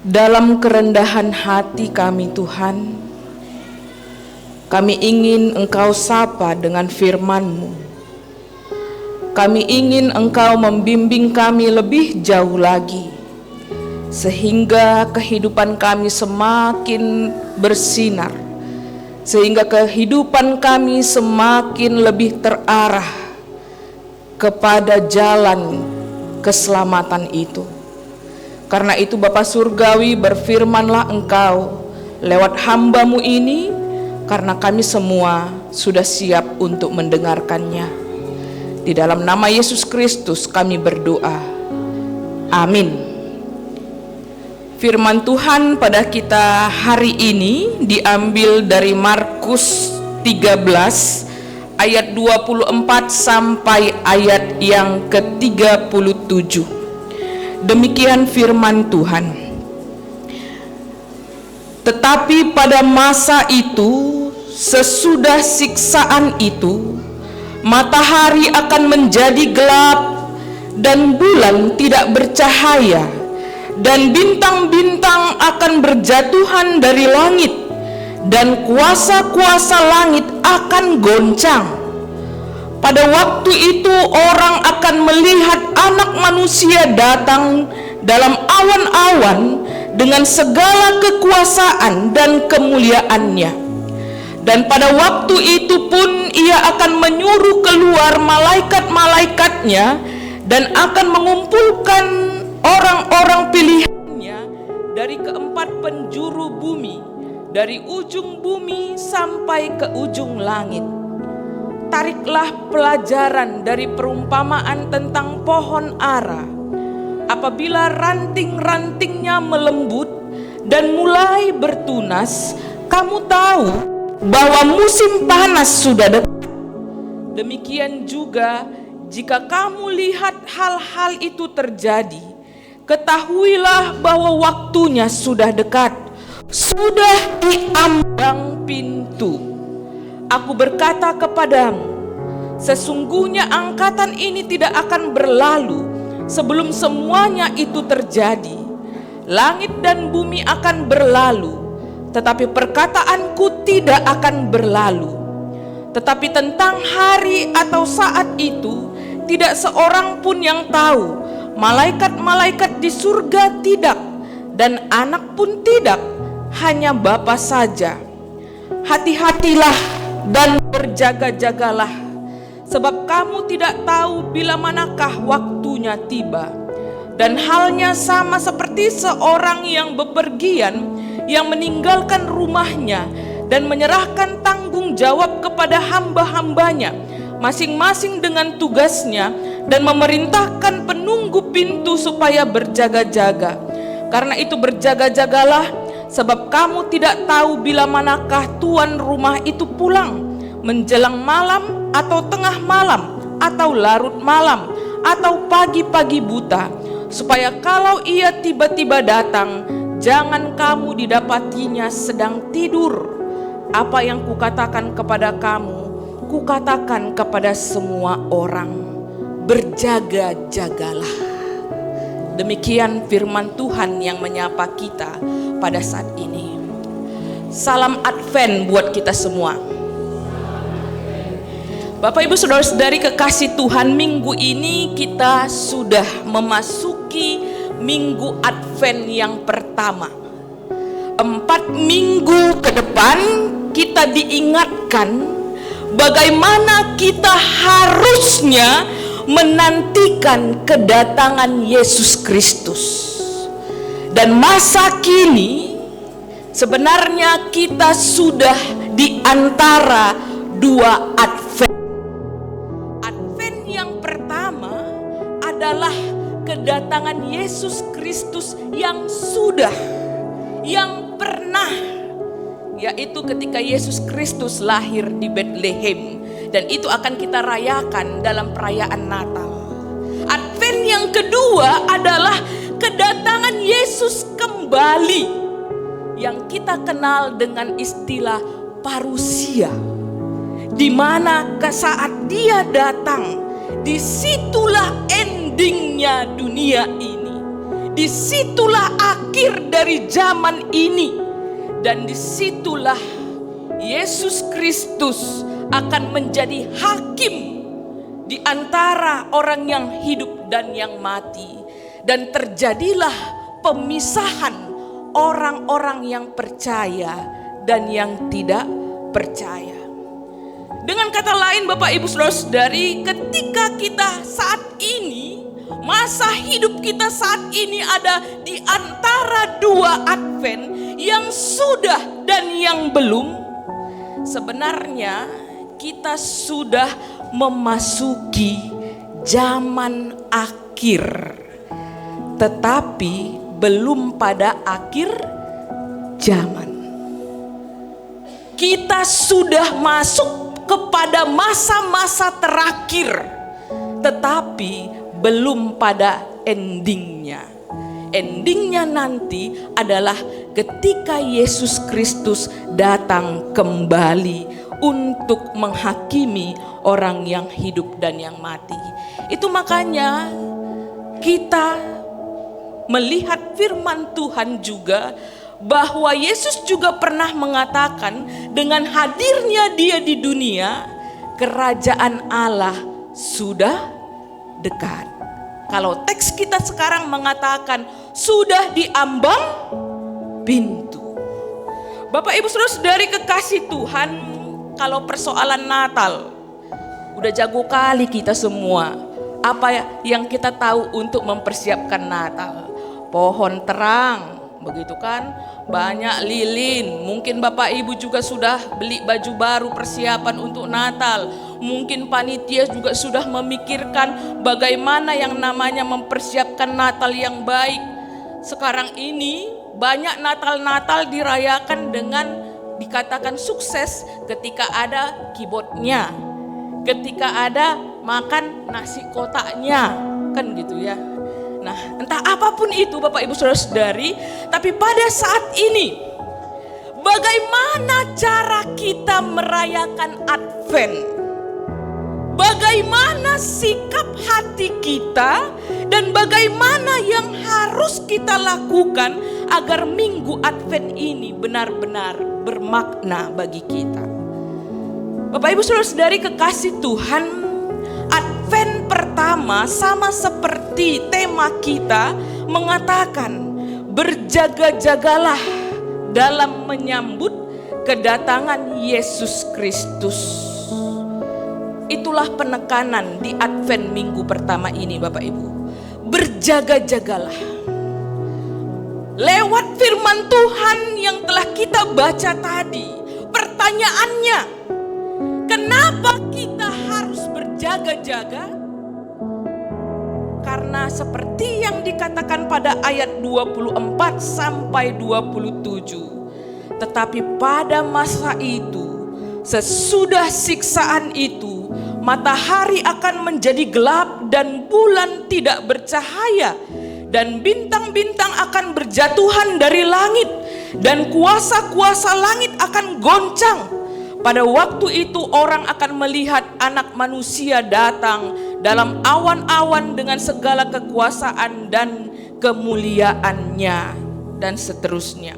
Dalam kerendahan hati kami Tuhan, kami ingin Engkau sapa dengan firman-Mu. Kami ingin Engkau membimbing kami lebih jauh lagi, sehingga kehidupan kami semakin bersinar, sehingga kehidupan kami semakin lebih terarah kepada jalan keselamatan itu. Karena itu Bapa Surgawi, berfirmanlah Engkau lewat hamba-Mu ini, karena kami semua sudah siap untuk mendengarkannya. Di dalam nama Yesus Kristus kami berdoa. Amin. Firman Tuhan pada kita hari ini diambil dari Markus 13 ayat 24 sampai ayat yang ke-37. Demikian firman Tuhan. Tetapi pada masa itu, sesudah siksaan itu, matahari akan menjadi gelap dan bulan tidak bercahaya, dan bintang-bintang akan berjatuhan dari langit, dan kuasa-kuasa langit akan goncang. Pada waktu itu orang akan melihat Anak Manusia datang dalam awan-awan dengan segala kekuasaan dan kemuliaannya. Dan pada waktu itu pun Ia akan menyuruh keluar malaikat-malaikatnya dan akan mengumpulkan orang-orang pilihannya dari keempat penjuru bumi, dari ujung bumi sampai ke ujung langit. Tariklah pelajaran dari perumpamaan tentang pohon ara. Apabila ranting-rantingnya melembut dan mulai bertunas, kamu tahu bahwa musim panas sudah dekat. Demikian juga jika kamu lihat hal-hal itu terjadi, ketahuilah bahwa waktunya sudah dekat, sudah diambang pintu. Aku berkata kepadamu, sesungguhnya angkatan ini tidak akan berlalu sebelum semuanya itu terjadi. Langit dan bumi akan berlalu, tetapi perkataanku tidak akan berlalu. Tetapi tentang hari atau saat itu, tidak seorang pun yang tahu, malaikat-malaikat di surga tidak, dan anak pun tidak, hanya Bapa saja. Hati-hatilah dan berjaga-jagalah, sebab kamu tidak tahu bila manakah waktunya tiba. Dan halnya sama seperti seorang yang bepergian, yang meninggalkan rumahnya dan menyerahkan tanggung jawab kepada hamba-hambanya, masing-masing dengan tugasnya, dan memerintahkan penunggu pintu supaya berjaga-jaga. Karena itu berjaga-jagalah, sebab kamu tidak tahu bila manakah tuan rumah itu pulang, menjelang malam atau tengah malam atau larut malam atau pagi-pagi buta, supaya kalau ia tiba-tiba datang, jangan kamu didapatinya sedang tidur. Apa yang kukatakan kepada kamu, kukatakan kepada semua orang, berjaga-jagalah. Demikian firman Tuhan yang menyapa kita pada saat ini. Salam Advent buat kita semua. Bapak Ibu Saudara-saudari kekasih Tuhan, minggu ini kita sudah memasuki minggu Advent yang pertama. 4 minggu ke depan kita diingatkan bagaimana kita harusnya menantikan kedatangan Yesus Kristus. Dan masa kini sebenarnya kita sudah di antara 2 Advent. Advent yang pertama adalah kedatangan Yesus Kristus yang sudah, yang pernah, yaitu ketika Yesus Kristus lahir di Bethlehem. Dan itu akan kita rayakan dalam perayaan Natal. Advent yang kedua adalah kedatangan Yesus kembali, yang kita kenal dengan istilah parusia, di mana saat Dia datang, disitulah endingnya dunia ini. disitulah akhir dari zaman ini. Dan disitulah Yesus Kristus akan menjadi hakim di antara orang yang hidup dan yang mati. Dan terjadilah pemisahan orang-orang yang percaya dan yang tidak percaya. Dengan kata lain Bapak Ibu Saudara-saudari, ketika kita saat ini, masa hidup kita saat ini ada di antara dua Advent, yang sudah dan yang belum, sebenarnya kita sudah memasuki zaman akhir, tetapi belum pada akhir zaman. Kita sudah masuk kepada masa-masa terakhir, tetapi belum pada endingnya. Endingnya nanti adalah ketika Yesus Kristus datang kembali untuk menghakimi orang yang hidup dan yang mati. Itu makanya kita melihat firman Tuhan juga, bahwa Yesus juga pernah mengatakan dengan hadirnya Dia di dunia, kerajaan Allah sudah dekat. Kalau teks kita sekarang mengatakan sudah di ambang pintu. Bapak Ibu Saudara-saudari kekasih Tuhan, kalau persoalan Natal, udah jago kali kita semua. Apa yang kita tahu untuk mempersiapkan Natal? Pohon terang, begitu kan? Banyak lilin. Mungkin Bapak Ibu juga sudah beli baju baru persiapan untuk Natal. Mungkin panitia juga sudah memikirkan bagaimana yang namanya mempersiapkan Natal yang baik. Sekarang ini banyak Natal-Natal dirayakan dengan dikatakan sukses ketika ada keyboardnya, ketika ada makan nasi kotaknya, kan gitu ya. Nah, entah apapun itu Bapak Ibu Saudara-saudari, tapi pada saat ini bagaimana cara kita merayakan Advent? Bagaimana sikap hati kita dan bagaimana yang harus kita lakukan agar minggu Advent ini benar-benar bermakna bagi kita? Bapak Ibu Saudara-saudari kekasih Tuhan, Advent pertama sama seperti tema kita mengatakan berjaga-jagalah dalam menyambut kedatangan Yesus Kristus. Itulah penekanan di Advent minggu pertama ini Bapak Ibu. Berjaga-jagalah. Lewat firman Tuhan yang telah kita baca tadi, pertanyaannya, kenapa kita harus berjaga-jaga? Karena seperti yang dikatakan pada ayat 24 sampai 27. Tetapi pada masa itu, sesudah siksaan itu, matahari akan menjadi gelap dan bulan tidak bercahaya, dan bintang-bintang akan berjatuhan dari langit, dan kuasa-kuasa langit akan goncang. Pada waktu itu orang akan melihat Anak Manusia datang dalam awan-awan dengan segala kekuasaan dan kemuliaannya, dan seterusnya.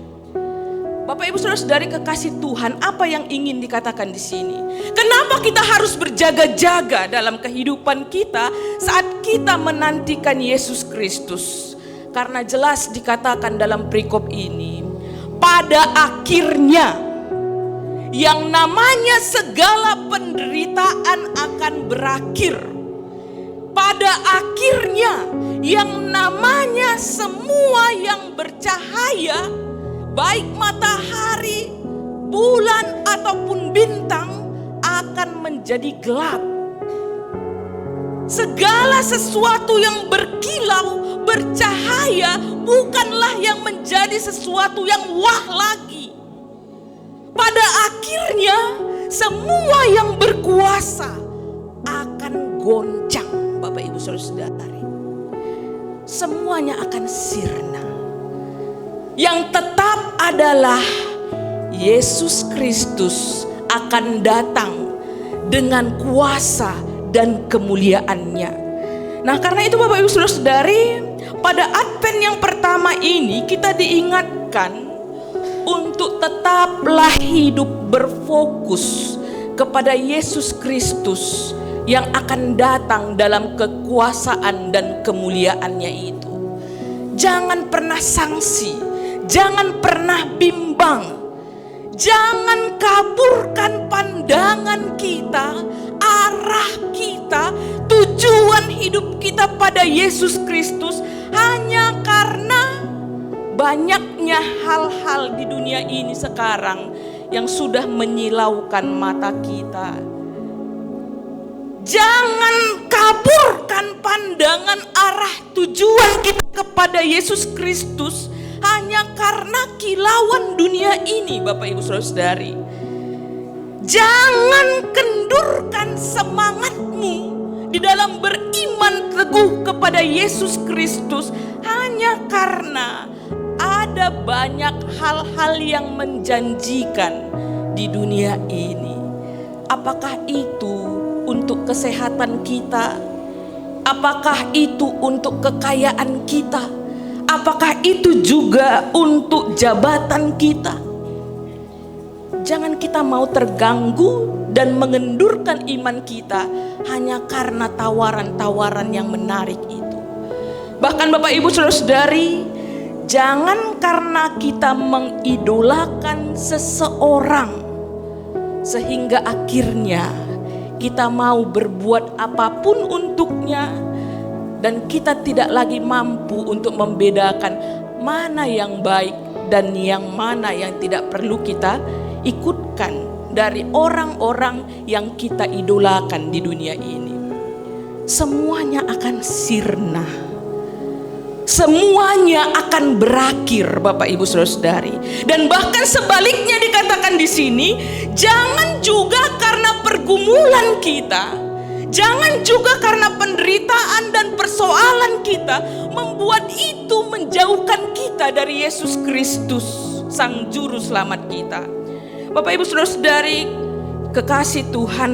Bapak Ibu Saudara-saudari kekasih Tuhan, apa yang ingin dikatakan di sini? Kenapa kita harus berjaga-jaga dalam kehidupan kita saat kita menantikan Yesus Kristus? Karena jelas dikatakan dalam perikop ini, pada akhirnya yang namanya segala penderitaan akan berakhir. Pada akhirnya yang namanya semua yang bercahaya, baik matahari, bulan ataupun bintang, akan menjadi gelap. Segala sesuatu yang berkilau, bercahaya, bukanlah yang menjadi sesuatu yang wah lagi. Pada akhirnya semua yang berkuasa akan goncang, Bapak Ibu Saudara-saudari. Semuanya akan sirna. Yang tetap adalah Yesus Kristus akan datang dengan kuasa dan kemuliaannya. Nah, karena itu Bapak Ibu Saudara-saudari, pada Advent yang pertama ini kita diingatkan untuk tetaplah hidup berfokus kepada Yesus Kristus yang akan datang dalam kekuasaan dan kemuliaannya itu. Jangan pernah sangsi, jangan pernah bimbang, jangan kaburkan pandangan kita, arah kita, tujuan hidup kita pada Yesus Kristus hanya karena banyaknya hal-hal di dunia ini sekarang yang sudah menyilaukan mata kita. Jangan kaburkan pandangan arah tujuan kita kepada Yesus Kristus hanya karena kilauan dunia ini, Bapak Ibu Saudara-saudari. Jangan kendurkan semangatmu di dalam beriman teguh kepada Yesus Kristus hanya karena ada banyak hal-hal yang menjanjikan di dunia ini. Apakah itu untuk kesehatan kita? Apakah itu untuk kekayaan kita? Apakah itu juga untuk jabatan kita? Jangan kita mau terganggu dan mengendurkan iman kita hanya karena tawaran-tawaran yang menarik itu. Bahkan Bapak Ibu Saudara-saudari, jangan karena kita mengidolakan seseorang sehingga akhirnya kita mau berbuat apapun untuknya dan kita tidak lagi mampu untuk membedakan mana yang baik dan yang mana yang tidak perlu kita ikutkan dari orang-orang yang kita idolakan di dunia ini. Semuanya akan sirna. Semuanya akan berakhir, Bapak Ibu Saudara-saudari. Dan bahkan sebaliknya dikatakan di sini, jangan juga karena pergumulan kita, jangan juga karena penderitaan dan persoalan kita membuat itu menjauhkan kita dari Yesus Kristus, Sang Juru Selamat kita. Bapak Ibu Saudara-saudari, kekasih Tuhan,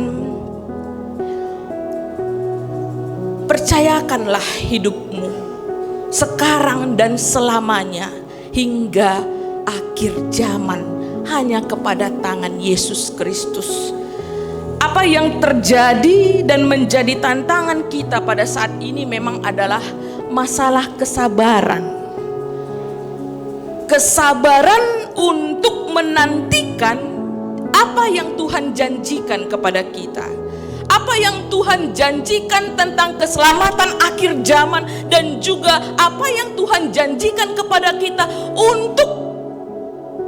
percayakanlah hidupmu sekarang dan selamanya hingga akhir zaman hanya kepada tangan Yesus Kristus. Apa yang terjadi dan menjadi tantangan kita pada saat ini memang adalah masalah kesabaran. Kesabaran untuk menantikan apa yang Tuhan janjikan kepada kita. Apa yang Tuhan janjikan tentang keselamatan akhir zaman dan juga apa yang Tuhan janjikan kepada kita untuk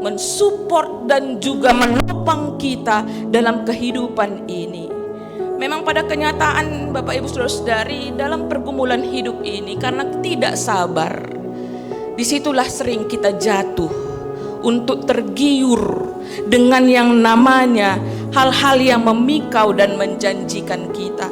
mensupport dan juga menopang kita dalam kehidupan ini. Memang pada kenyataan Bapak Ibu Saudara-saudari, dalam pergumulan hidup ini karena tidak sabar, disitulah sering kita jatuh untuk tergiur dengan yang namanya hal-hal yang memikau dan menjanjikan kita.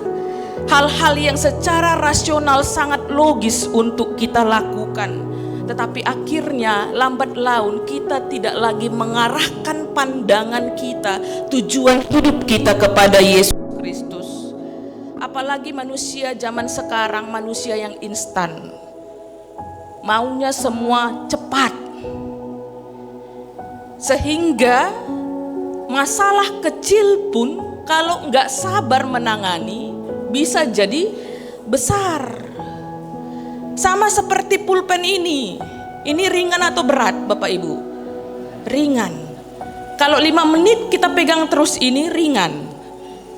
Hal-hal yang secara rasional sangat logis untuk kita lakukan. Tetapi akhirnya lambat laun kita tidak lagi mengarahkan pandangan kita, tujuan hidup kita kepada Yesus Kristus. Apalagi manusia zaman sekarang, manusia yang instan. Maunya semua cepat. Sehingga masalah kecil pun kalau nggak sabar menangani bisa jadi besar. Sama seperti pulpen ini ringan atau berat Bapak Ibu? Ringan. Kalau 5 menit kita pegang terus ini ringan.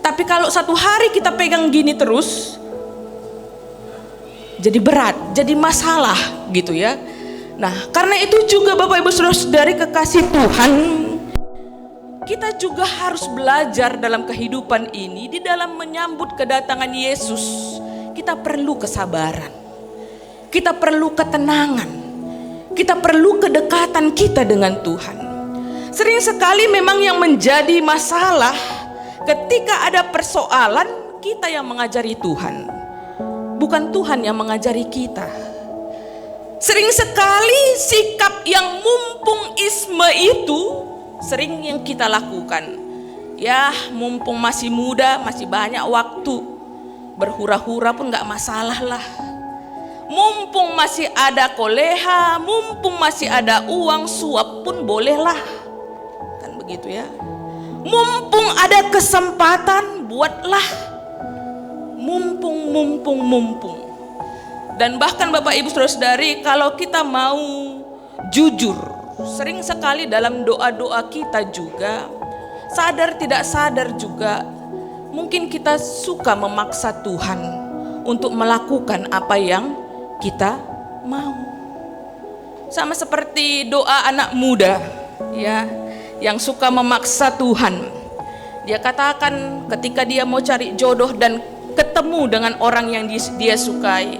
Tapi kalau 1 hari kita pegang gini terus, jadi berat, jadi masalah gitu ya. Nah, karena itu juga Bapak Ibu Saudara-saudari kekasih Tuhan, kita juga harus belajar dalam kehidupan ini, di dalam menyambut kedatangan Yesus. Kita perlu kesabaran, kita perlu ketenangan, kita perlu kedekatan kita dengan Tuhan. Sering sekali memang yang menjadi masalah ketika ada persoalan, kita yang mengajari Tuhan, bukan Tuhan yang mengajari kita. Sering sekali sikap yang mumpung-isme itu sering yang kita lakukan. Ya, mumpung masih muda, masih banyak waktu, berhura-hura pun gak masalah lah. Mumpung masih ada koleha, mumpung masih ada uang, suap pun bolehlah. Kan begitu ya. Mumpung ada kesempatan, buatlah. Mumpung. Dan bahkan Bapak Ibu Saudara-saudari, kalau kita mau jujur, sering sekali dalam doa-doa kita juga, sadar tidak sadar juga, mungkin kita suka memaksa Tuhan untuk melakukan apa yang kita mau. Sama seperti doa anak muda ya, yang suka memaksa Tuhan. Dia katakan ketika dia mau cari jodoh dan ketemu dengan orang yang dia sukai,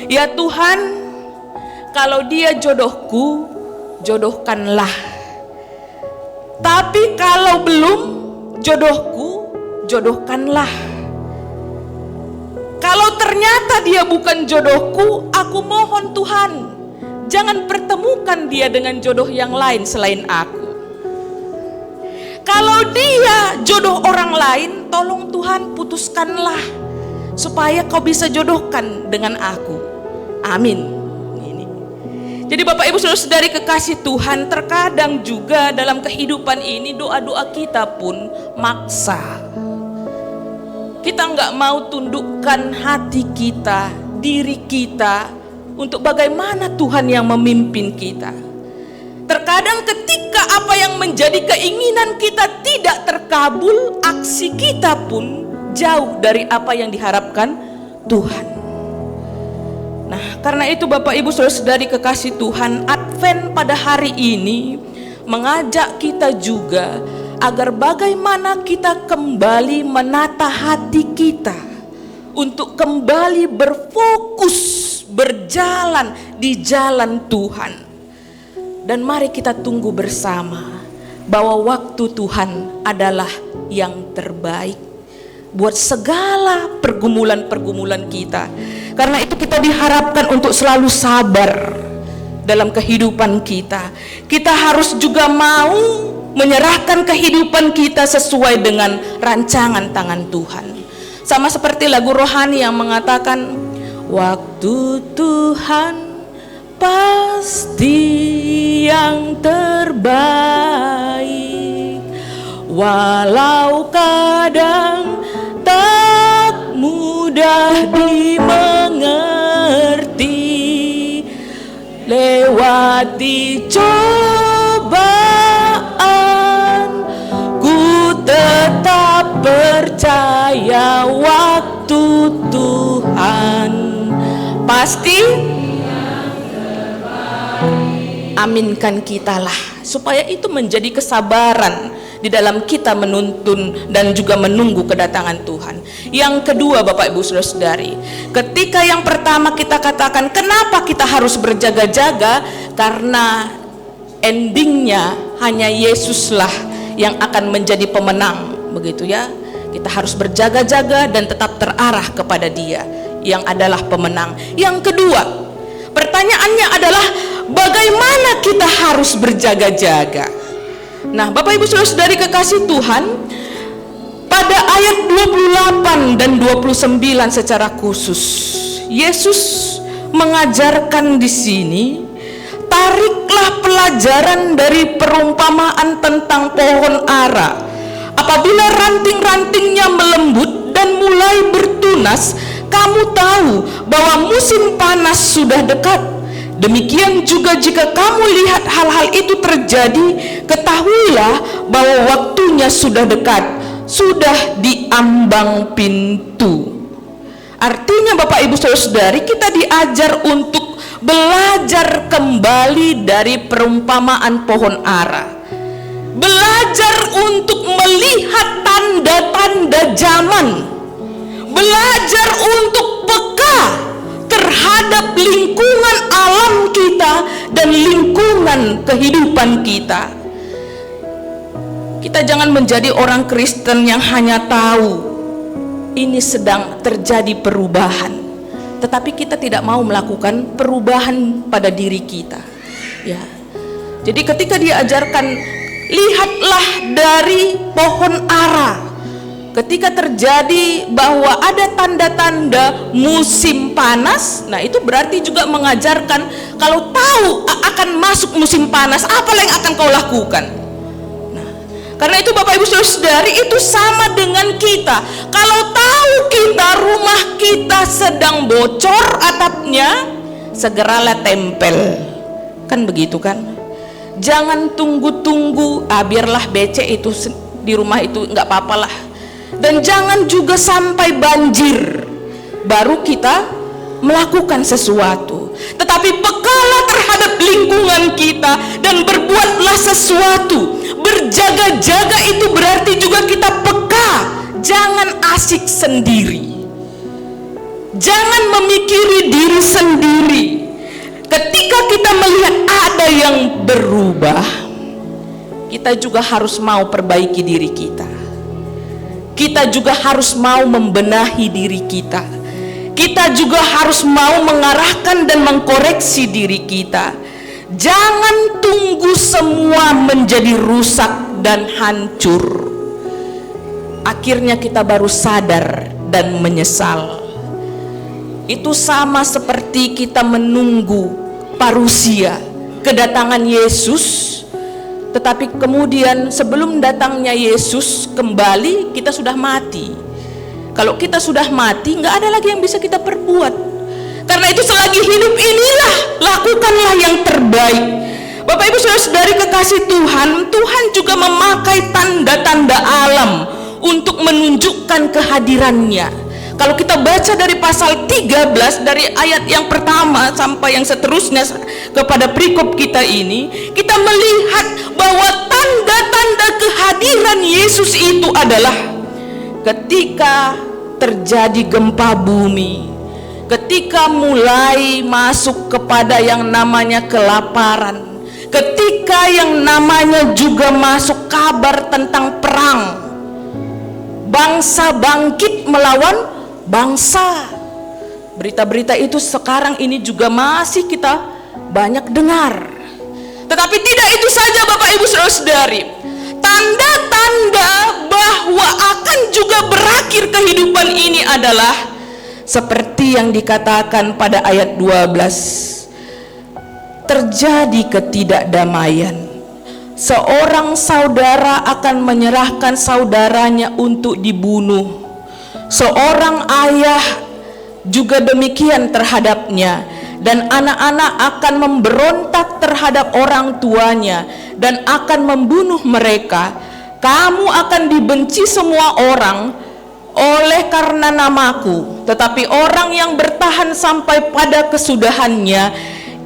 ya Tuhan, kalau dia jodohku, jodohkanlah. Tapi kalau belum jodohku, jodohkanlah. Kalau ternyata dia bukan jodohku, aku mohon Tuhan, jangan pertemukan dia dengan jodoh yang lain selain aku. Kalau dia jodoh orang lain, tolong Tuhan putuskanlah, supaya kau bisa jodohkan dengan aku. Amin. Jadi Bapak Ibu Saudara-saudari kekasih Tuhan, terkadang juga dalam kehidupan ini doa-doa kita pun maksa. Kita nggak mau tundukkan hati kita, diri kita, untuk bagaimana Tuhan yang memimpin kita. Terkadang ketika apa yang menjadi keinginan kita tidak terkabul, aksi kita pun jauh dari apa yang diharapkan Tuhan. Nah, karena itu Bapak Ibu Saudara-saudari kekasih Tuhan, Advent pada hari ini mengajak kita juga agar bagaimana kita kembali menata hati kita untuk kembali berfokus berjalan di jalan Tuhan. Dan mari kita tunggu bersama bahwa waktu Tuhan adalah yang terbaik buat segala pergumulan-pergumulan kita. Karena itu kita diharapkan untuk selalu sabar dalam kehidupan kita. Kita harus juga mau menyerahkan kehidupan kita sesuai dengan rancangan tangan Tuhan. Sama seperti lagu rohani yang mengatakan, waktu Tuhan pasti yang terbaik, walau kadang tak mudah dimengerti, lewati cobaan, ku tetap percaya waktu Tuhan pasti. Aminkan kitalah, supaya itu menjadi kesabaran di dalam kita menuntun dan juga menunggu kedatangan Tuhan. Yang kedua Bapak Ibu Saudara-saudari, ketika yang pertama kita katakan kenapa kita harus berjaga-jaga, karena endingnya hanya Yesuslah yang akan menjadi pemenang, begitu ya. Kita harus berjaga-jaga dan tetap terarah kepada Dia yang adalah pemenang. Yang kedua, pertanyaannya adalah bagaimana kita harus berjaga-jaga. Nah, Bapak Ibu Saudara-saudari kekasih Tuhan, pada ayat 28 dan 29 secara khusus, Yesus mengajarkan di sini, tariklah pelajaran dari perumpamaan tentang pohon ara. Apabila ranting-rantingnya melembut dan mulai bertunas, kamu tahu bahwa musim panas sudah dekat. Demikian juga jika kamu lihat hal-hal itu terjadi, ketahuilah bahwa waktunya sudah dekat, sudah di ambang pintu. Artinya Bapak Ibu Saudara-saudari, kita diajar untuk belajar kembali dari perumpamaan pohon ara. Belajar untuk melihat tanda-tanda zaman. Belajar untuk peka terhadap lingkungan alam kita dan lingkungan kehidupan kita. Kita jangan menjadi orang Kristen yang hanya tahu ini sedang terjadi perubahan, tetapi kita tidak mau melakukan perubahan pada diri kita. Ya. Jadi ketika diajarkan, lihatlah dari pohon ara, Ketika terjadi bahwa ada tanda-tanda musim panas, nah itu berarti juga mengajarkan kalau tahu akan masuk musim panas, apa yang akan kau lakukan. Nah, karena itu Bapak Ibu Saudara-saudari, itu sama dengan kita. Kalau tahu kita rumah kita sedang bocor atapnya, segeralah tempel. Kan begitu kan? Jangan tunggu-tunggu, biarlah becek itu di rumah itu nggak apa-apalah. Dan jangan juga sampai banjir baru kita melakukan sesuatu, tetapi pekalah terhadap lingkungan kita dan berbuatlah sesuatu. Berjaga-jaga itu berarti juga kita peka. Jangan asik sendiri, jangan memikiri diri sendiri. Ketika kita melihat ada yang berubah, kita juga harus mau perbaiki diri kita. Kita juga harus mau membenahi diri kita. Kita juga harus mau mengarahkan dan mengkoreksi diri kita. Jangan tunggu semua menjadi rusak dan hancur. Akhirnya kita baru sadar dan menyesal. Itu sama seperti kita menunggu parusia, kedatangan Yesus. Tetapi kemudian sebelum datangnya Yesus kembali, kita sudah mati. Kalau kita sudah mati, nggak ada lagi yang bisa kita perbuat. Karena itu selagi hidup inilah, lakukanlah yang terbaik. Bapak Ibu Saudara-saudari kekasih Tuhan, Tuhan juga memakai tanda-tanda alam untuk menunjukkan kehadirannya. Kalau kita baca dari pasal 13, dari ayat yang pertama sampai yang seterusnya kepada perikop kita ini, kita melihat bahwa tanda-tanda kehadiran Yesus itu adalah ketika terjadi gempa bumi, ketika mulai masuk kepada yang namanya kelaparan, ketika yang namanya juga masuk kabar tentang perang, bangsa bangkit melawan bangsa. Berita-berita itu sekarang ini juga masih kita banyak dengar. Tetapi tidak itu saja Bapak Ibu Saudara-saudari. Tanda-tanda bahwa akan juga berakhir kehidupan ini adalah seperti yang dikatakan pada ayat 12. Terjadi ketidakdamaian. Seorang saudara akan menyerahkan saudaranya untuk dibunuh. Seorang ayah juga demikian terhadapnya, dan anak-anak akan memberontak terhadap orang tuanya dan akan membunuh mereka. Kamu akan dibenci semua orang oleh karena namaku, tetapi orang yang bertahan sampai pada kesudahannya,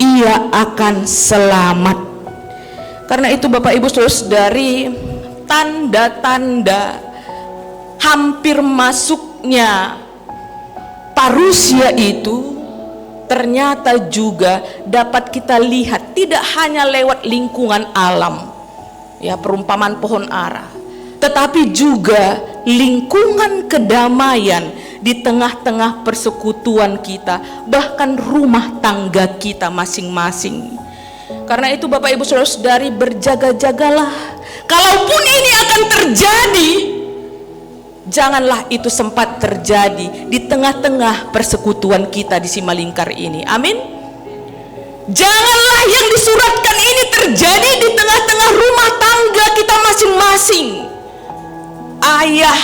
ia akan selamat. Karena itu Bapak Ibu Saudara-saudari, tanda-tanda hampir masuknya parusia itu ternyata juga dapat kita lihat tidak hanya lewat lingkungan alam, ya, perumpamaan pohon ara, tetapi juga lingkungan kedamaian di tengah-tengah persekutuan kita, bahkan rumah tangga kita masing-masing. Karena itu Bapak Ibu Saudara-saudari, berjaga-jagalah. Kalaupun ini akan terjadi, janganlah itu sempat terjadi di tengah-tengah persekutuan kita di Simalingkar ini. Amin. Janganlah yang disuratkan ini terjadi di tengah-tengah rumah tangga kita masing-masing. Ayah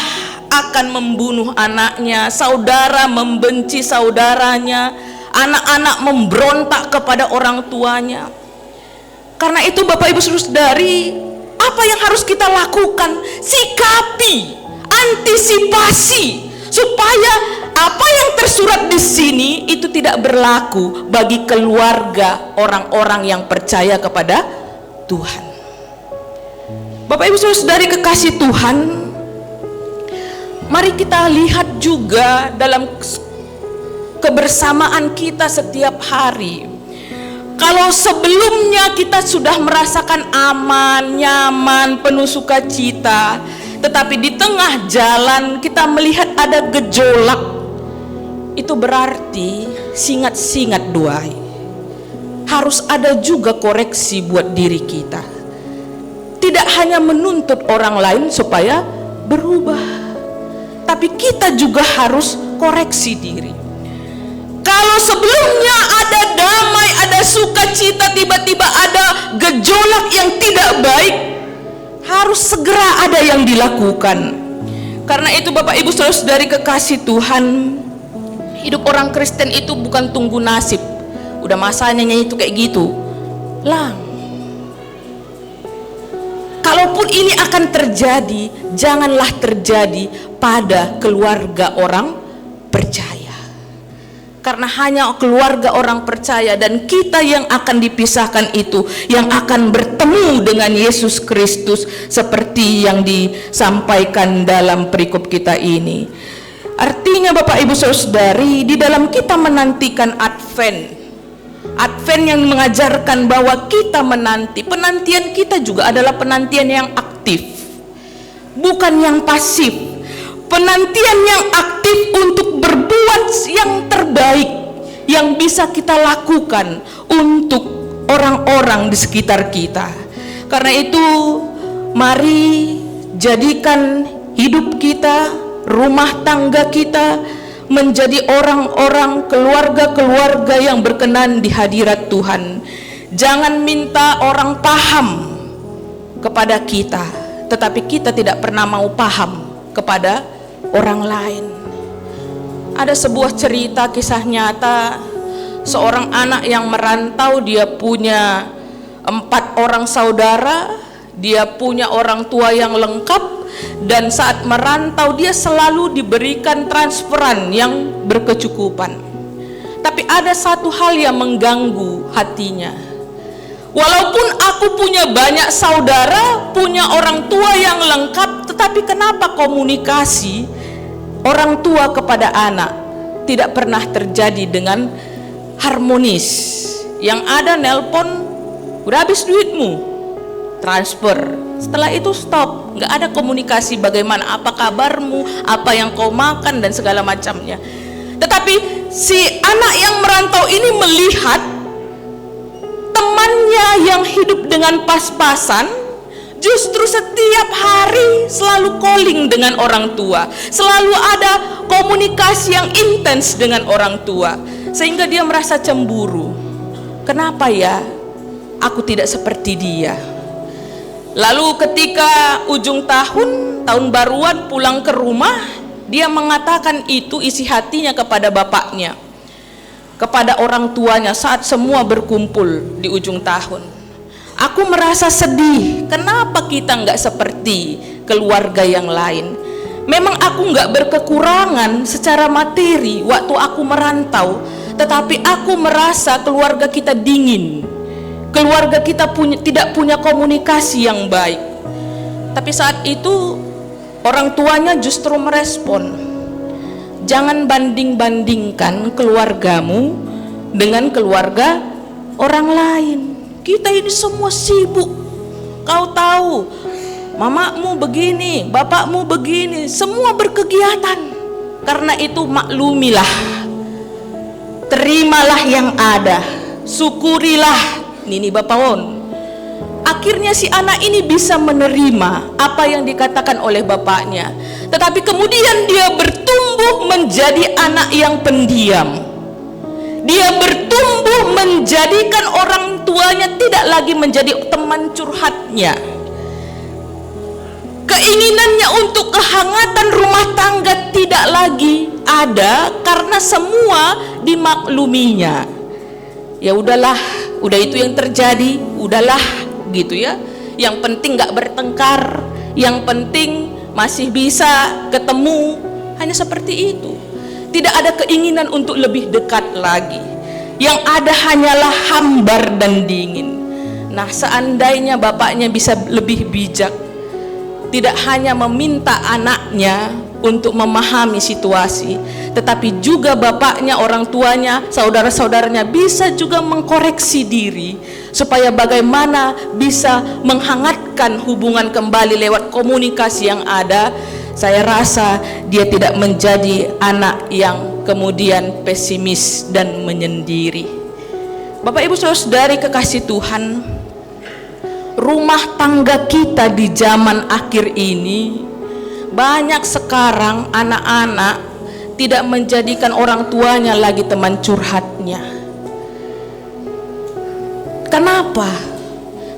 akan membunuh anaknya, saudara membenci saudaranya, anak-anak memberontak kepada orang tuanya. Karena itu Bapak Ibu Saudari, apa yang harus kita lakukan? Sikapi, antisipasi supaya apa yang tersurat di sini itu tidak berlaku bagi keluarga orang-orang yang percaya kepada Tuhan. Bapak Ibu Saudari kekasih Tuhan, mari kita lihat juga dalam kebersamaan kita setiap hari. Kalau sebelumnya kita sudah merasakan aman, nyaman, penuh sukacita, tetapi di tengah jalan kita melihat ada gejolak, itu berarti singat-singat duai. Harus ada juga koreksi buat diri kita. Tidak hanya menuntut orang lain supaya berubah, tetapi kita juga harus koreksi diri. Kalau sebelumnya ada damai, ada sukacita, tiba-tiba ada gejolak yang tidak baik, harus segera ada yang dilakukan. Karena itu Bapak Ibu Saudara-saudari kekasih Tuhan, hidup orang Kristen itu bukan tunggu nasib. Udah masanya itu kayak gitu lah. Kalaupun ini akan terjadi, janganlah terjadi pada keluarga orang percaya. Karena hanya keluarga orang percaya dan kita yang akan dipisahkan itu, yang akan bertemu dengan Yesus Kristus seperti yang disampaikan dalam perikop kita ini. Artinya Bapak Ibu Saudari, di dalam kita menantikan Advent yang mengajarkan bahwa kita menanti, penantian kita juga adalah penantian yang aktif, bukan yang pasif. Penantian yang aktif untuk berbuat yang terbaik yang bisa kita lakukan untuk orang-orang di sekitar kita. Karena itu mari jadikan hidup kita, rumah tangga kita menjadi orang-orang, keluarga-keluarga yang berkenan di hadirat Tuhan. Jangan minta orang paham kepada kita, tetapi kita tidak pernah mau paham kepada orang lain. Ada sebuah cerita kisah nyata, seorang anak yang merantau, dia punya 4 orang saudara, dia punya orang tua yang lengkap, dan saat merantau dia selalu diberikan transferan yang berkecukupan. Tapi ada satu hal yang mengganggu hatinya. Walaupun aku punya banyak saudara, punya orang tua yang lengkap, tetapi kenapa komunikasi orang tua kepada anak tidak pernah terjadi dengan harmonis? Yang ada nelpon, udah habis duitmu, transfer. Setelah itu stop, nggak ada komunikasi bagaimana, apa kabarmu, apa yang kau makan dan segala macamnya. Tetapi si anak yang merantau ini melihat temannya yang hidup dengan pas-pasan justru setiap hari selalu calling dengan orang tua, selalu ada komunikasi yang intens dengan orang tua, sehingga dia merasa cemburu. Kenapa ya aku tidak seperti dia? Lalu ketika ujung tahun baruan pulang ke rumah, dia mengatakan itu isi hatinya kepada bapaknya, kepada orang tuanya saat semua berkumpul di ujung tahun. Aku merasa sedih, kenapa kita nggak seperti keluarga yang lain? Memang aku nggak berkekurangan secara materi waktu aku merantau, tetapi aku merasa keluarga kita dingin, keluarga kita tidak punya komunikasi yang baik. Tapi saat itu orang tuanya justru merespon, jangan banding-bandingkan keluargamu dengan keluarga orang lain. Kita ini semua sibuk. Kau tahu, mamamu begini, bapakmu begini, semua berkegiatan. Karena itu maklumilah, terimalah yang ada, syukurilah. Nini bapawon. Akhirnya si anak ini bisa menerima apa yang dikatakan oleh bapaknya. Tetapi kemudian dia bertumbuh menjadi anak yang pendiam. Dia bertumbuh menjadikan orang tuanya tidak lagi menjadi teman curhatnya. Keinginannya untuk kehangatan rumah tangga tidak lagi ada karena semua dimakluminya. Ya udahlah, udah itu yang terjadi, udahlah gitu ya. Yang penting gak bertengkar, yang penting masih bisa ketemu, hanya seperti itu. Tidak ada keinginan untuk lebih dekat lagi. Yang ada hanyalah hambar dan dingin. Nah, seandainya bapaknya bisa lebih bijak, tidak hanya meminta anaknya untuk memahami situasi, tetapi juga bapaknya, orang tuanya, saudara-saudaranya bisa juga mengkoreksi diri supaya bagaimana bisa menghangatkan hubungan kembali lewat komunikasi yang ada. Saya rasa dia tidak menjadi anak yang kemudian pesimis dan menyendiri. Bapak Ibu Saudara-saudari kekasih Tuhan, rumah tangga kita di zaman akhir ini banyak sekarang anak-anak tidak menjadikan orang tuanya lagi teman curhatnya. Kenapa?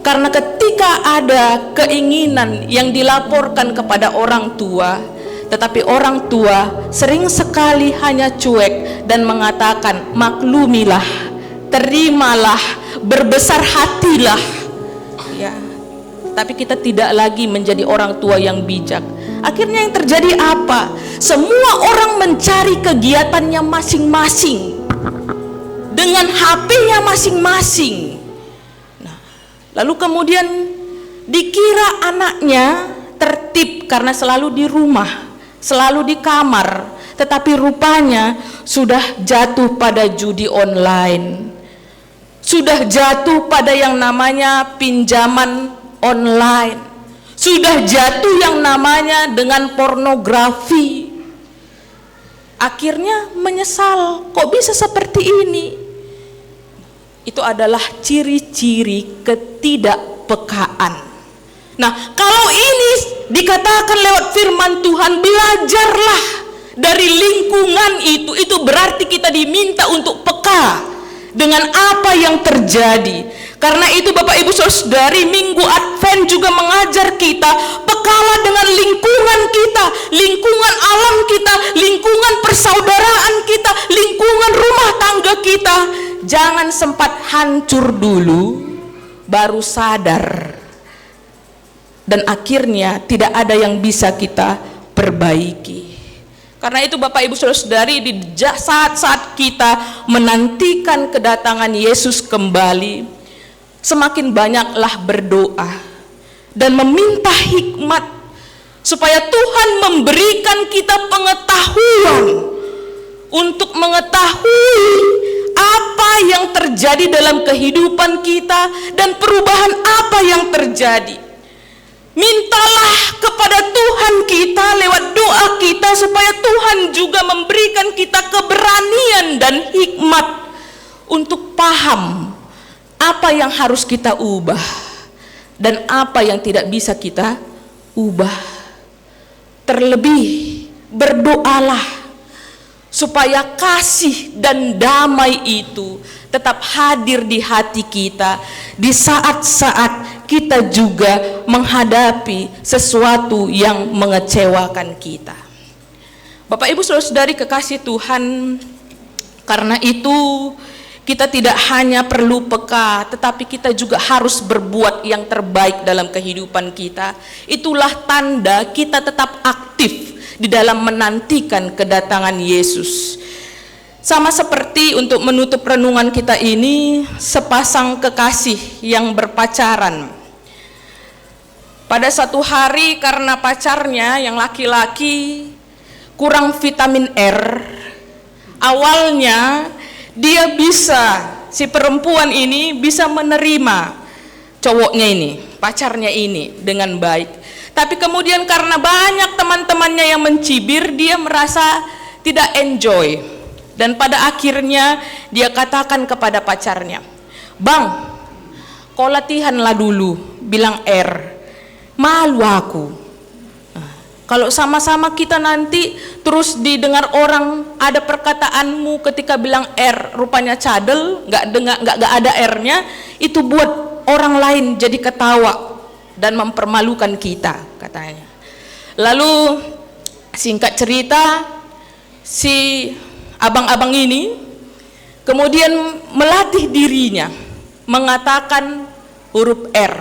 Karena ketika ada keinginan yang dilaporkan kepada orang tua, tetapi orang tua sering sekali hanya cuek dan mengatakan, maklumilah, terimalah, berbesar hatilah. Ya, tapi kita tidak lagi menjadi orang tua yang bijak. Akhirnya yang terjadi apa? Semua orang mencari kegiatannya masing-masing dengan HP-nya masing-masing. Nah, lalu kemudian dikira anaknya tertib karena selalu di rumah, selalu di kamar, tetapi rupanya sudah jatuh pada judi online, sudah jatuh pada yang namanya pinjaman online, sudah jatuh yang namanya dengan pornografi. Akhirnya menyesal, kok bisa seperti ini? Itu adalah ciri-ciri ketidakpekaan. Nah, kalau ini dikatakan lewat firman Tuhan, belajarlah dari lingkungan itu berarti kita diminta untuk peka dengan apa yang terjadi. Karena itu Bapak Ibu Saudari, Minggu Advent juga mengajar kita, pekalah dengan lingkungan kita, lingkungan alam kita, lingkungan persaudaraan kita, lingkungan rumah tangga kita. Jangan sempat hancur dulu baru sadar, dan akhirnya tidak ada yang bisa kita perbaiki. Karena itu Bapak Ibu Saudari, di saat-saat kita menantikan kedatangan Yesus kembali, semakin banyaklah berdoa dan meminta hikmat supaya Tuhan memberikan kita pengetahuan untuk mengetahui apa yang terjadi dalam kehidupan kita dan perubahan apa yang terjadi. Mintalah kepada Tuhan kita lewat doa kita supaya Tuhan juga memberikan kita keberanian dan hikmat untuk paham apa yang harus kita ubah dan apa yang tidak bisa kita ubah. Terlebih berdoalah supaya kasih dan damai itu tetap hadir di hati kita di saat-saat kita juga menghadapi sesuatu yang mengecewakan kita. Bapak Ibu Saudara-saudari kekasih Tuhan, karena itu kita tidak hanya perlu peka, tetapi kita juga harus berbuat yang terbaik dalam kehidupan kita. Itulah tanda kita tetap aktif di dalam menantikan kedatangan Yesus. Sama seperti untuk menutup renungan kita ini, sepasang kekasih yang berpacaran. Pada satu hari karena pacarnya yang laki-laki kurang vitamin R, awalnya dia si perempuan ini bisa menerima cowoknya ini, pacarnya ini dengan baik. Tapi kemudian karena banyak teman-temannya yang mencibir, dia merasa tidak enjoy. Dan pada akhirnya dia katakan kepada pacarnya, "Bang, kau latihanlah dulu bilang R. Malu aku. Kalau sama-sama kita nanti terus didengar orang ada perkataanmu ketika bilang R rupanya cadel, nggak ada R-nya, itu buat orang lain jadi ketawa dan mempermalukan kita," katanya. Lalu singkat cerita, si abang-abang ini kemudian melatih dirinya mengatakan huruf R.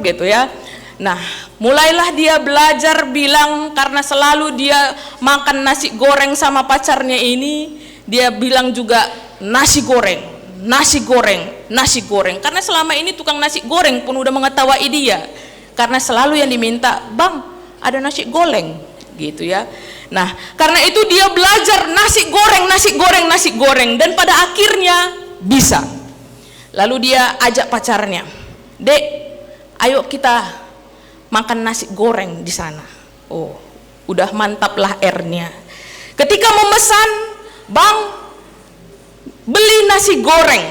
Gitu ya. Nah, mulailah dia belajar bilang, karena selalu dia makan nasi goreng sama pacarnya ini, dia bilang juga nasi goreng, nasi goreng, nasi goreng. Karena selama ini tukang nasi goreng pun udah mengetahui dia. Karena selalu yang diminta, "Bang, ada nasi goreng," gitu ya. Nah, karena itu dia belajar nasi goreng, nasi goreng, nasi goreng, dan pada akhirnya bisa. Lalu dia ajak pacarnya, "Dek, ayo kita makan nasi goreng di sana." Oh, udah mantap lah R-nya. Ketika memesan, "Bang, beli nasi goreng."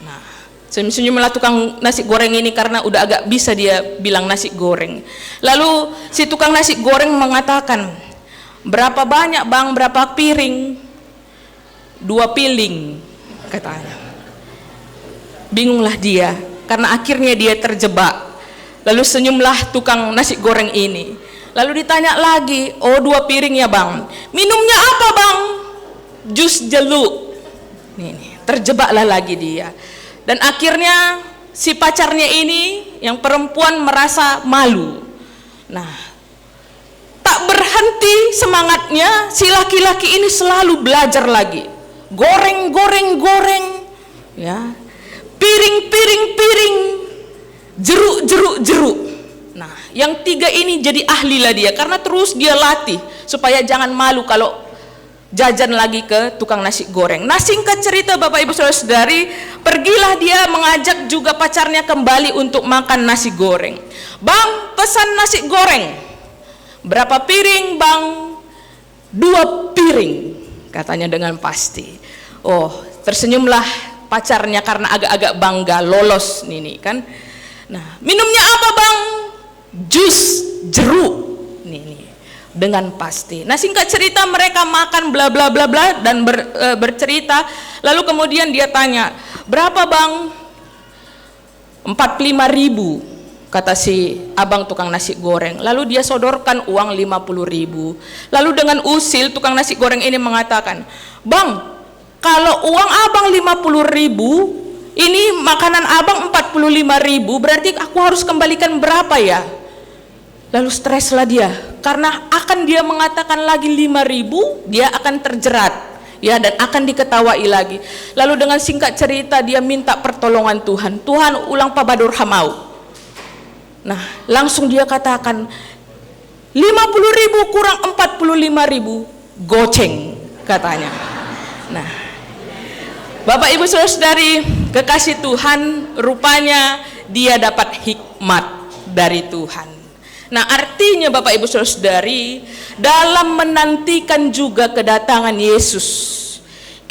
Nah, Senyum-senyumlah tukang nasi goreng ini karena udah agak bisa dia bilang nasi goreng. Lalu si tukang nasi goreng mengatakan, berapa banyak bang, berapa piring? 2 piring, katanya. Bingunglah dia, karena akhirnya dia terjebak. Lalu senyumlah tukang nasi goreng ini. Lalu ditanya lagi, oh 2 piring ya bang. Minumnya apa bang? Jus jeruk. Nih, terjebaklah lagi dia. Dan akhirnya si pacarnya ini yang perempuan merasa malu. Nah, tak berhenti semangatnya, si laki-laki ini selalu belajar lagi. Goreng, ya. Piring, jeruk. Nah, yang 3 ini jadi ahlilah dia karena terus dia latih supaya jangan malu kalau jajan lagi ke tukang nasi goreng. Nah, singkat cerita Bapak Ibu Saudara-saudari, pergilah dia mengajak juga pacarnya kembali untuk makan nasi goreng. Bang, pesan nasi goreng. Berapa piring bang? 2 piring, katanya dengan pasti. Oh, tersenyumlah pacarnya karena agak-agak bangga, lolos nih kan. Nah, minumnya apa bang? Jus jeruk. Nih. Dengan pasti. Nah, singkat cerita mereka makan bla bla bla bla dan bercerita. Lalu kemudian dia tanya, berapa bang? 45.000, kata si abang tukang nasi goreng. Lalu dia sodorkan uang 50.000. Lalu dengan usil tukang nasi goreng ini mengatakan, bang, kalau uang abang 50.000, ini makanan abang 45.000, berarti aku harus kembalikan berapa ya? Lalu streslah dia, karena akan dia mengatakan lagi 5.000, dia akan terjerat, ya, dan akan diketawai lagi. Lalu dengan singkat cerita dia minta pertolongan Tuhan. Tuhan, ulang pabadur hamau. Nah, langsung dia katakan 50.000 kurang 45.000, goceng, katanya. Nah, Bapak Ibu Saudara-saudari kekasih Tuhan, rupanya dia dapat hikmat dari Tuhan. Nah, artinya Bapak Ibu Saudara-saudari, dalam menantikan juga kedatangan Yesus,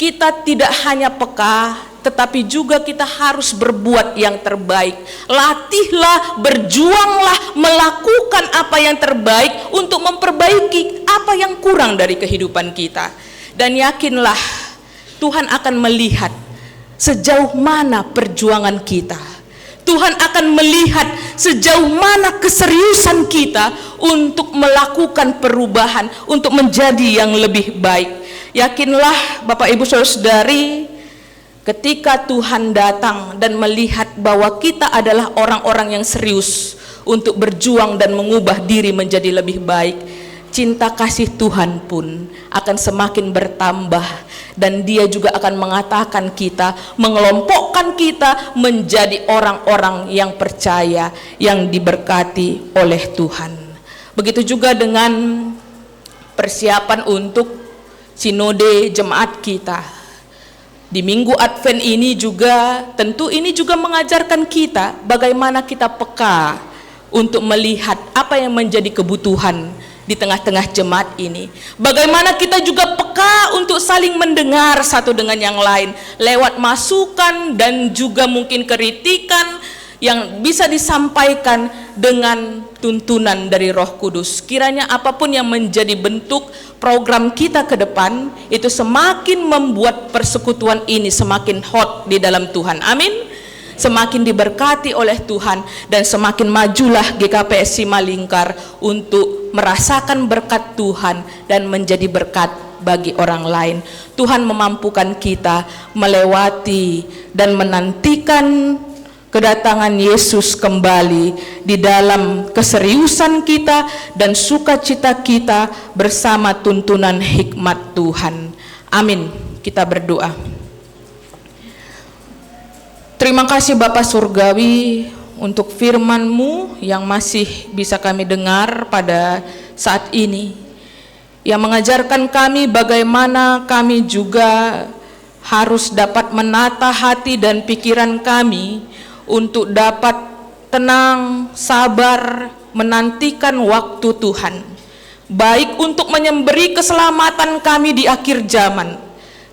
kita tidak hanya peka, tetapi juga kita harus berbuat yang terbaik. Latihlah, berjuanglah, melakukan apa yang terbaik untuk memperbaiki apa yang kurang dari kehidupan kita. Dan yakinlah, Tuhan akan melihat sejauh mana perjuangan kita. Tuhan akan melihat sejauh mana keseriusan kita untuk melakukan perubahan, untuk menjadi yang lebih baik. Yakinlah Bapak Ibu Saudara-saudari, ketika Tuhan datang dan melihat bahwa kita adalah orang-orang yang serius untuk berjuang dan mengubah diri menjadi lebih baik, cinta kasih Tuhan pun akan semakin bertambah, dan dia juga akan mengatakan kita, mengelompokkan kita menjadi orang-orang yang percaya, yang diberkati oleh Tuhan. Begitu juga dengan persiapan untuk sinode jemaat kita. Di minggu Advent ini juga, tentu ini juga mengajarkan kita bagaimana kita peka untuk melihat apa yang menjadi kebutuhan di tengah-tengah jemaat ini. Bagaimana kita juga peka untuk saling mendengar satu dengan yang lain lewat masukan dan juga mungkin kritikan yang bisa disampaikan dengan tuntunan dari Roh Kudus. Kiranya apapun yang menjadi bentuk program kita ke depan, itu semakin membuat persekutuan ini semakin hot di dalam Tuhan. Amin. Semakin diberkati oleh Tuhan, dan semakin majulah GKPS Simalingkar untuk merasakan berkat Tuhan dan menjadi berkat bagi orang lain. Tuhan memampukan kita melewati dan menantikan kedatangan Yesus kembali di dalam keseriusan kita dan sukacita kita bersama tuntunan hikmat Tuhan. Amin. Kita berdoa. Terima kasih Bapa Surgawi untuk firman-Mu yang masih bisa kami dengar pada saat ini, yang mengajarkan kami bagaimana kami juga harus dapat menata hati dan pikiran kami untuk dapat tenang, sabar, menantikan waktu Tuhan, baik untuk memberi keselamatan kami di akhir zaman,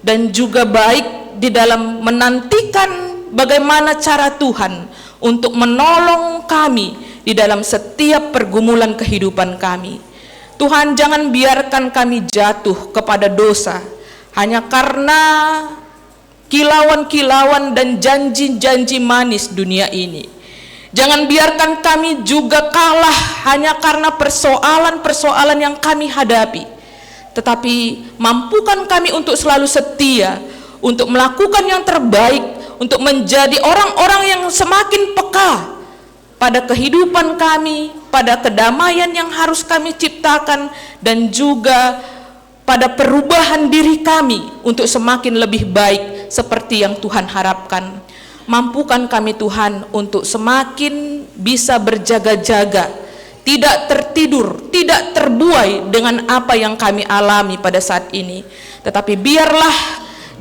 dan juga baik di dalam menantikan bagaimana cara Tuhan untuk menolong kami di dalam setiap pergumulan kehidupan kami. Tuhan, jangan biarkan kami jatuh kepada dosa hanya karena kilauan-kilauan dan janji-janji manis dunia ini. Jangan biarkan kami juga kalah hanya karena persoalan-persoalan yang kami hadapi. Tetapi mampukan kami untuk selalu setia, untuk melakukan yang terbaik, untuk menjadi orang-orang yang semakin peka pada kehidupan kami, pada kedamaian yang harus kami ciptakan, dan juga pada perubahan diri kami untuk semakin lebih baik seperti yang Tuhan harapkan. Mampukan kami Tuhan untuk semakin bisa berjaga-jaga, tidak tertidur, tidak terbuai dengan apa yang kami alami pada saat ini. Tetapi biarlah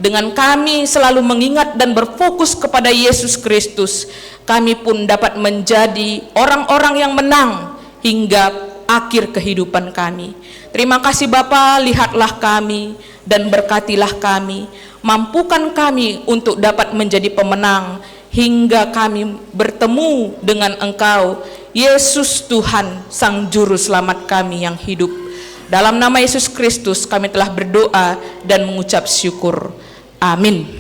dengan kami selalu mengingat dan berfokus kepada Yesus Kristus, kami pun dapat menjadi orang-orang yang menang hingga akhir kehidupan kami. Terima kasih Bapa, lihatlah kami dan berkatilah kami. Mampukan kami untuk dapat menjadi pemenang hingga kami bertemu dengan Engkau, Yesus Tuhan, Sang Juru Selamat kami yang hidup. Dalam nama Yesus Kristus kami telah berdoa dan mengucap syukur. Amin.